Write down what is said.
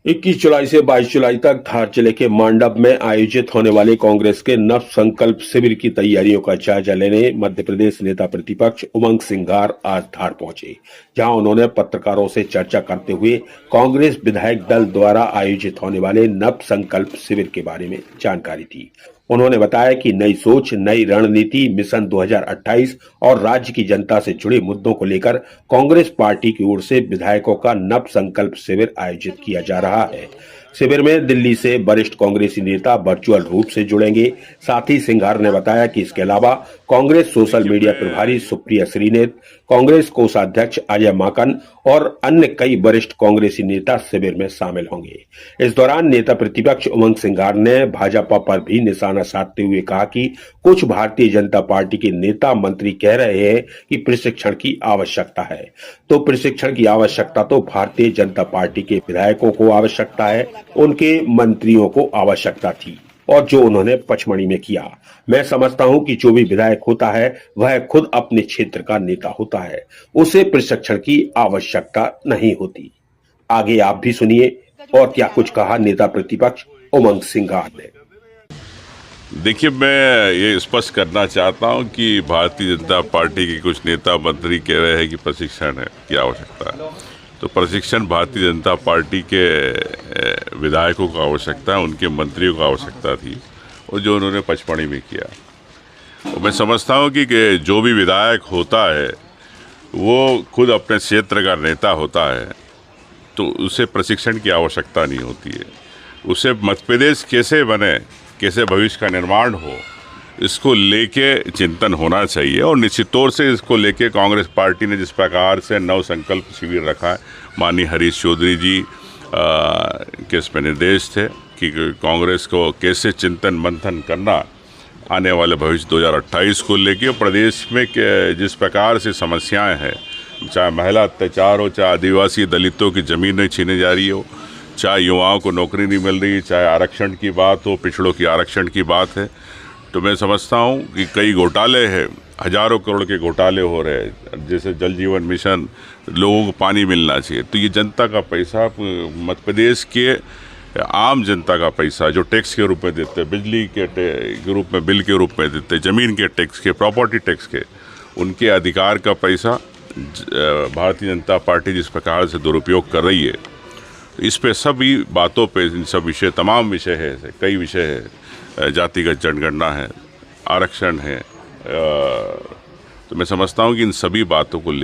21 जुलाई से 22 जुलाई तक धार जिले के मांडव में आयोजित होने वाले कांग्रेस के नव संकल्प शिविर की तैयारियों का जायजा लेने मध्य प्रदेश नेता प्रतिपक्ष उमंग सिंघार आज धार पहुंचे, जहां उन्होंने पत्रकारों से चर्चा करते हुए कांग्रेस विधायक दल द्वारा आयोजित होने वाले नव संकल्प शिविर के बारे में जानकारी दी। उन्होंने बताया कि नई सोच, नई रणनीति, मिशन 2028 और राज्य की जनता से जुड़े मुद्दों को लेकर कांग्रेस पार्टी की ओर से विधायकों का नव संकल्प शिविर आयोजित किया जा रहा है। शिविर में दिल्ली से वरिष्ठ कांग्रेसी नेता वर्चुअल रूप से जुड़ेंगे। साथ ही सिंघार ने बताया कि इसके अलावा कांग्रेस सोशल मीडिया प्रभारी सुप्रिया श्रीनेत, कांग्रेस कोषाध्यक्ष अजय माकन और अन्य कई वरिष्ठ कांग्रेसी नेता शिविर में शामिल होंगे। इस दौरान नेता प्रतिपक्ष उमंग सिंघार ने भाजपा पर भी निशाना साधते हुए कहा कि कुछ भारतीय जनता पार्टी के नेता मंत्री कह रहे हैं कि प्रशिक्षण की आवश्यकता है, तो प्रशिक्षण की आवश्यकता तो भारतीय जनता पार्टी के विधायकों को आवश्यकता है, उनके मंत्रियों को आवश्यकता थी और जो उन्होंने पचमढ़ी में किया। मैं समझता हूं कि जो भी विधायक होता है वह खुद अपने क्षेत्र का नेता होता है, उसे प्रशिक्षण की आवश्यकता नहीं होती। आगे आप भी सुनिए और क्या कुछ कहा नेता प्रतिपक्ष उमंग सिंघार ने। देखिए, मैं ये स्पष्ट करना चाहता हूं कि भारतीय जनता पार्टी के कुछ नेता मंत्री कह रहे हैं कि प्रशिक्षण की आवश्यकता है, तो प्रशिक्षण भारतीय जनता पार्टी के विधायकों को आवश्यकता है, उनके मंत्रियों को आवश्यकता थी और जो उन्होंने पचमढ़ी में किया। तो मैं समझता हूं कि जो भी विधायक होता है वो खुद अपने क्षेत्र का नेता होता है, तो उसे प्रशिक्षण की आवश्यकता नहीं होती है। उसे मध्य प्रदेश कैसे बने, कैसे भविष्य का निर्माण हो, इसको लेके चिंतन होना चाहिए। और निश्चित तौर से इसको लेके कांग्रेस पार्टी ने जिस प्रकार से नव संकल्प शिविर रखा है, माननीय हरीश चौधरी जी के इसमें निर्देश थे कि कांग्रेस को कैसे चिंतन मंथन करना आने वाले भविष्य 2028 को लेके। प्रदेश में जिस प्रकार से समस्याएं हैं, चाहे महिला अत्याचार हो, चाहे आदिवासी दलितों की ज़मीनें छीने जा रही हो, चाहे युवाओं को नौकरी नहीं मिल रही, चाहे आरक्षण की बात हो, पिछड़ों की आरक्षण की बात है, तो मैं समझता हूँ कि कई घोटाले हैं, हजारों करोड़ के घोटाले हो रहे हैं। जैसे जल जीवन मिशन, लोगों को पानी मिलना चाहिए, तो ये जनता का पैसा, मध्य प्रदेश के आम जनता का पैसा जो टैक्स के रूप में देते हैं, बिजली के रूप में बिल के रूप में देते हैं, ज़मीन के टैक्स के, प्रॉपर्टी टैक्स के, उनके अधिकार का पैसा भारतीय जनता पार्टी जिस प्रकार से दुरुपयोग कर रही है, इस पे सभी बातों पे, इन सब विषय, तमाम विषय है, कई विषय है, जातिगत जनगणना है, आरक्षण है, तो मैं समझता हूँ कि इन सभी बातों को